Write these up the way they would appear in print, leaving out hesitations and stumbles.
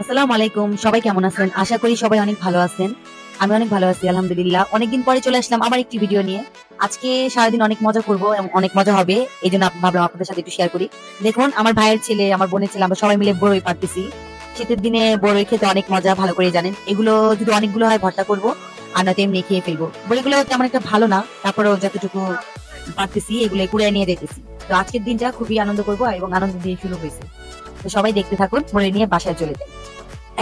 আসসালামু আলাইকুম। সবাই কেমন আছেন? আশা করি সবাই অনেক ভালো আছেন। আমি অনেক ভালো আছি আলহামদুলিল্লাহ। অনেকদিন পরে চলে আসলাম আবার একটি ভিডিও নিয়ে। আজকে সারাদিন অনেক মজা করব এবং অনেক মজা হবে। এইজন্য ভাবলাম আপনাদের সাথে একটু শেয়ার করি। দেখুন আমার ভাইয়ের ছেলে, আমার বোনের ছেলে আমরা সবাই মিলে বড়ই পাড়তেছি। শীতের দিনে বড়ই খেতে অনেক মজা, ভালো করে জানেন। এগুলো যদি অনেকগুলো হয় ভর্তা করব আর নয়তো এমনি খেয়ে ফেলবো। বড়িগুলো তেমন একটা ভালো না, তারপরেও যতটুকু পারতেছি এগুলো কুড়িয়ে নিয়ে দেখতেছি। তো আজকের দিনটা খুবই আনন্দ করব এবং আনন্দ দিয়ে শুরু হয়েছে। তো সবাই দেখতে থাকুন, বড়ি নিয়ে বাসায় চলে যাই।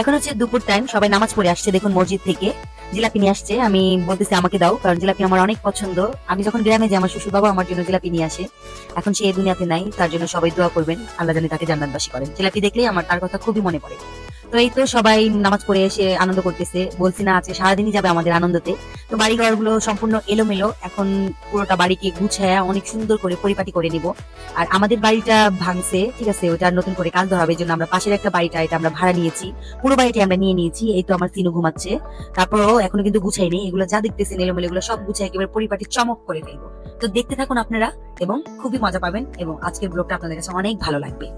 এখন হচ্ছে দুপুর টাইম, সবাই নামাজ পড়ে আসছে। দেখুন মসজিদ থেকে জিলাপি নিয়ে আসছে। আমি বলতেছি আমাকে দাও, কারণ জিলাপি আমার অনেক পছন্দ। আমি যখন গ্রামে যাই আমার শ্বশুর বাবা আমার জন্য জিলাপি নিয়ে আসে। এখন সে এই দুনিয়াতে নাই, তার জন্য সবাই দোয়া করবেন, আল্লাহ জানে তাকে জান্নাতবাসী করেন। জিলাপি দেখলেই আমার তার কথা খুবই মনে পড়ে। তো এই তো সবাই নামাজ পড়ে এসে আনন্দ করতেছে। বলছি না আজকে সারাদিনই যাবে আমাদের আনন্দতে। তো বাড়ি ঘর গুলো সম্পূর্ণ এলোমেলো, এখন পুরোটা বাড়িকে গুছায়া অনেক সুন্দর করে পরিপাটি করে নিব। আর আমাদের বাড়িটা ভাঙছে, ঠিক আছে, ওটা নতুন করে কাজ ধরা হবে, এই জন্য আমরা পাশের একটা বাড়িটা এটা আমরা ভাড়া নিয়েছি। পুরো বাড়িটি আমরা নিয়ে নিয়েছি। এই তো আমার সিনু ঘুমাচ্ছে। তারপরও এখনো কিন্তু গুছাইনি, এগুলো যা দেখতেছেন এলোমেলো এগুলো সব গুছাই একেবারে পরিপাটি চমক করে ফেলবো। তো দেখতে থাকুন আপনারা এবং খুবই মজা পাবেন এবং আজকের ব্লগটা আপনাদের কাছে অনেক ভালো লাগবে।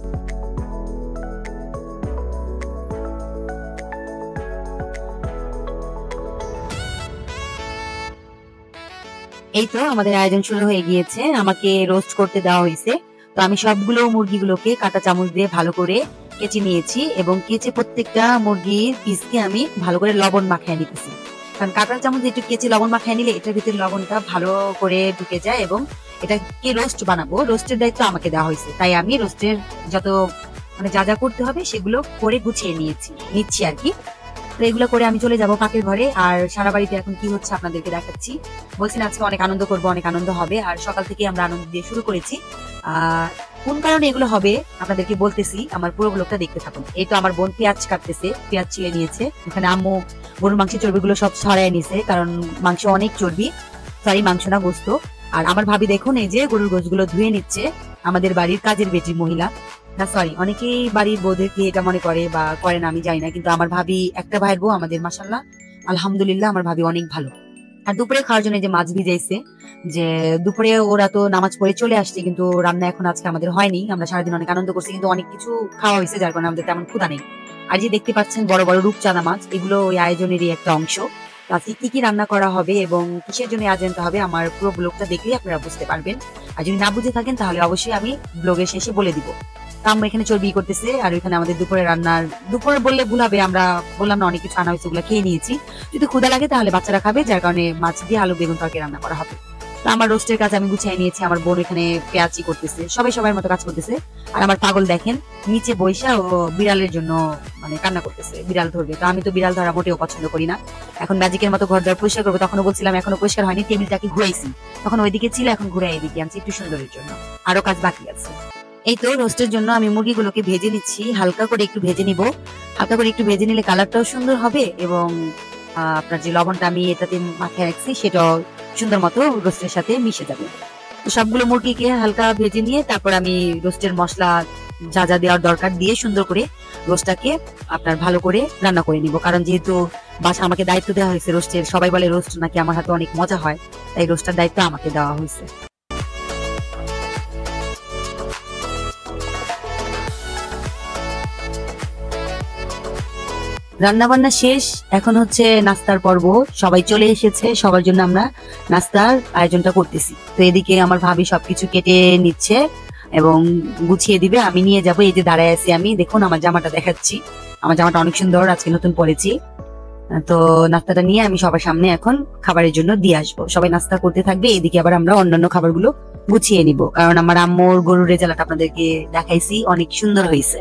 এই তো আমাদের আয়োজন শুরু হয়ে গিয়েছে। আমাকে রোস্ট করতে দেওয়া হয়েছে। তো আমি সবগুলো মুরগিগুলোকে কাঁটা চামচ দিয়ে ভালো করে কেচে নিয়েছি এবং কেচে প্রত্যেকটা মুরগির পিসকে আমি ভালো করে লবণ মাখিয়ে নিতেছি। কারণ কাঁটা চামচ একটু কেচে লবণ মাখিয়ে নিলে এটার ভিতরে লবণটা ভালো করে ঢুকে যায় এবং এটাকে রোস্ট বানাবো। রোস্টের দায়িত্ব আমাকে দেওয়া হয়েছে, তাই আমি রোস্টের যত মানে যা যা করতে হবে সেগুলো করে গুছিয়ে নিচ্ছি আর কি। তো এগুলো করে আমি চলে যাব পাকের ঘরে। আর সারা বাড়িতে এখন কি হচ্ছে আপনাদেরকে দেখাচ্ছি। বলছি না আজকে অনেক আনন্দ করব, অনেক আনন্দ হবে। আর সকাল থেকে আমরা আনন্দ দিয়ে শুরু করেছি। আর কোন কারণে এগুলো হবে আপনাদেরকে বলতেছি, আমার পুরো ব্লগটা দেখতে থাকুন। এই তো আমার বোন পেঁয়াজ কাটতেছে, পেঁয়াজ ছিলে নিয়েছে। ওখানে আম্মু গরুর মাংসের চর্বিগুলো সব ছড়াই নিছে, কারণ মাংস অনেক চর্বি। সরি, মাংস না, গোস্ত। আর আমার ভাবি দেখুন এই যে গরুর গোশগুলো ধুয়ে নিচ্ছে। আমাদের বাড়ির কাজের বেটি মহিলা, না সরি, অনেকেই বাড়ির বউদেরকে এটা মনে করে বা করে না, আমি জানি না, কিন্তু আমার ভাবি একটা ভাইয়ের বউ আমাদের, মাশাআল্লাহ আলহামদুলিল্লাহ, আমার ভাবি অনেক ভালো। আর দুপুরে খাওয়ার জন্য যে মাছ ভিজাইছে, যে দুপুরে ওরা তো নামাজ পড়ে চলে আসছে, কিন্তু রান্না এখন আজকে আমাদের হয়নি। আমরা সারাদিন অনেক আনন্দ করছি, কিন্তু অনেক কিছু খাওয়া হয়েছে যার কারণে আমাদের তেমন ক্ষুধা নেই। আর যে দেখতে পাচ্ছেন বড় বড় রূপচাঁদা মাছ, এগুলো ওই আয়োজনেরই একটা অংশ। আজকে কি কি রান্না করা হবে এবং কিসের জন্য আয়োজনটা হবে আমার পুরো ব্লগটা দেখলেই আপনারা বুঝতে পারবেন। আর যদি না বুঝে থাকেন তাহলে অবশ্যই আমি ব্লগের শেষে বলে দিব। আমরা এখানে চর্বি করতেছে আর ওইখানে আমাদের দুপুরে রান্নার, দুপুরে বললে ভুল হবে, আমরা বললাম না অনেক কিছু আনা হয়েছে, ওগুলো খেয়ে নিয়েছি। যদি ক্ষুধা লাগে তাহলে বাচ্চারা খাবে, যার কারণে মাছ দিয়ে আলু বেগুন তরকারি রান্না করা হবে। তো আমার রোস্টের কাজ আমি গুছিয়ে নিয়েছি, আমার বোন এখানে পেঁয়াজি করতেছে, সবাই সবার মতো কাজ করতেছে। আর আমার পাগল দেখেন নিচে বৈশা ও বিড়ালের জন্য মানে কান্না করতেছে, বিড়াল ধরবে। তো আমি তো বিড়াল ধরা মোটেও পছন্দ করি না। এখন ম্যাজিকের মতো ঘর দ্বার পরিষ্কার করবো, তখনও বলছিলাম এখনো পরিষ্কার হয়নি, টেবিলটাকে ঘুরাইছি, তখন ওইদিকে ছিল, এখন ঘুরে এদিকে আনছি একটু সুন্দরের জন্য। আরো কাজ বাকি আছে। এই তো রোস্টের জন্য আমি মুরগিগুলোকে ভেজে নিচ্ছি, হালকা করে একটু ভেজে নিব। হালকা করে একটু ভেজে নিলে কালারটাও সুন্দর হবে এবং আপনার যে লবণটা আমি এটাতে মাখিয়ে রাখছি সেটাও সুন্দর মতো রোস্টের সাথে মিশে যাবে। তো সবগুলো মুরগিকে হালকা ভেজে নিয়ে তারপর আমি রোস্টের মশলা যা যা দেওয়ার দরকার দিয়ে সুন্দর করে রোস্টটাকে আপনার ভালো করে রান্না করে নিব। কারণ যেহেতু বাসা আমাকে দায়িত্ব দেওয়া হয়েছে রোস্টের, সবাই বলে রোস্ট নাকি আমার হাতে অনেক মজা হয়, তাই রোস্টার দায়িত্ব আমাকে দেওয়া হয়েছে। রান্না বান্না শেষ, এখন হচ্ছে নাস্তার পর্ব। সবাই চলে এসেছে, সবার জন্য আমরা নাস্তার আয়োজনটা করতেছি। তো এদিকে আমার ভাবি সবকিছু কেটে নিচ্ছে এবং গুছিয়ে দিবে, আমি নিয়ে যাব। এই যে দাঁড়ায় আছি আমি, দেখুন আমার জামাটা দেখাচ্ছি, আমার জামাটা অনেক সুন্দর, আজকে নতুন পরেছি। তো নাস্তাটা নিয়ে আমি সবার সামনে এখন খাবারের জন্য দিয়ে আসবো। সবাই নাস্তা করতে থাকবে, এদিকে আবার আমরা অন্যান্য খাবারগুলো গুছিয়ে নিব, কারণ আমার আম্মুর গরুর রেজাল্ট আপনাদেরকে দেখাইছি, অনেক সুন্দর হয়েছে।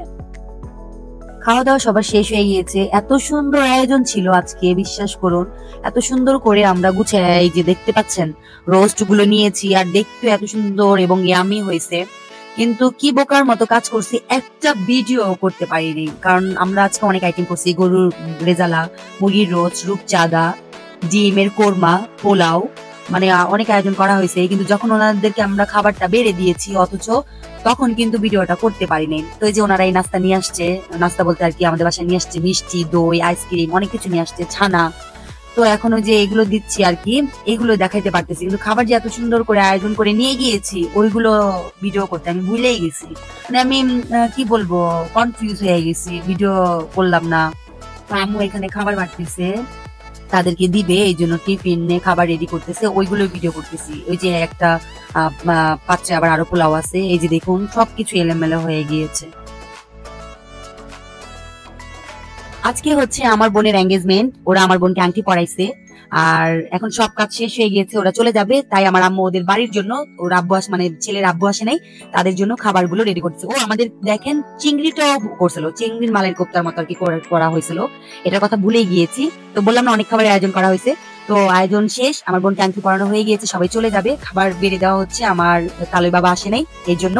খাওয়া দাওয়া সবার শেষ হয়ে গিয়েছে। এত সুন্দর আয়োজন ছিল আজকে, বিশ্বাস করুন, এত সুন্দর করে আমরা গুছিয়ে, এই যে দেখতে পাচ্ছেন রোস্ট গুলো নিয়েছি, আর দেখতে এত সুন্দর এবং ইয়ামি হয়েছে। কিন্তু কি বোকার মতো কাজ করছি, একটা ভিডিও করতে পারিনি, কারণ আমরা আজকে অনেক আইটেম করছি, গরুর রেজালা, মুরগির রোস্ট, রূপচাঁদা, ডিমের কোরমা, পোলাও, মানে অনেক আয়োজন করা হয়েছে। কিন্তু যখন ওনাদেরকে আমরা খাবারটা বেড়ে দিয়েছি অথচ তখন কিন্তু ভিডিওটা করতে পারিনি। তো এই যে ওনারা এই নাস্তা নিয়ে আসছে, নাস্তা বলতে আর কি আমাদের বাসায় নিয়ে আসছে মিষ্টি, দই, আইসক্রিম, অনেক কিছু নিয়ে আসছে, ছানা। তো এখন ওই যে এগুলো দিচ্ছি আর কি, এগুলো দেখাইতে পারতেছি, কিন্তু খাবার যে এত সুন্দর করে আয়োজন করে নিয়ে গিয়েছি ওইগুলো ভিডিও করতে আমি ভুলেই গেছি। মানে আমি কি বলবো, কনফিউজ হয়ে গেছি, ভিডিও করলাম না। তো আম্মু এখানে খাবার বাড়তেছে, তাদেরকে দিবে এই জন্য টিফিনে খাবার রেডি করতেছে, ওইগুলো ভিডিও করতেছি। ওই যে একটা পাত্রে আবার আরো পোলাও আছে, এই যে দেখুন সবকিছু এলোমেলো হয়ে গিয়েছে। আজকে হচ্ছে আমার বোনের এঙ্গেজমেন্ট, ওরা আমার বোনকে আংটি পরাইছে, আর এখন সব কাজ শেষ হয়ে গিয়েছে, ওরা চলে যাবে। তাই আমার আম্মু ওদের বাড়ির জন্য, ওর আব্বু মানে ছেলের আব্বু আসে নাই, তাদের জন্য খাবারগুলো রেডি করছে। ও আমাদের দেখেন চিংড়িটাও করছিল, চিংড়ির মালের কোপ্তার মতো আর কি করা হয়েছিল, এটার কথা ভুলেই গিয়েছি। তো বললাম না অনেক খাবারের আয়োজন করা হয়েছে। তো আয়োজন শেষ, আমার বোনকে আংটি পরানো হয়ে গিয়েছে, সবাই চলে যাবে, খাবার বেড়ে দেওয়া হচ্ছে, আমার তালুই বাবা আসে নাই এই জন্য।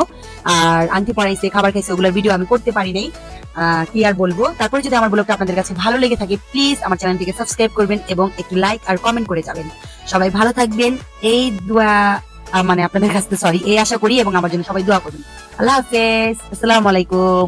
আর আংটি পরাইছে, খাবার খাইছে, ওগুলোর ভিডিও আমি করতে পারি নাই। কি আর বলবো। তারপরে যদি আমার ব্লগটা আপনাদের কাছে ভালো লেগে থাকে, প্লিজ আমার চ্যানেলটিকে সাবস্ক্রাইব করবেন এবং একটি লাইক আর কমেন্ট করে যাবেন। সবাই ভালো থাকবেন, এই দোয়া মানে আপনাদের কাছে, সরি, এই আশা করি, এবং আমার জন্য সবাই দোয়া করবেন। আল্লাহ হাফেজ, আসসালামু আলাইকুম।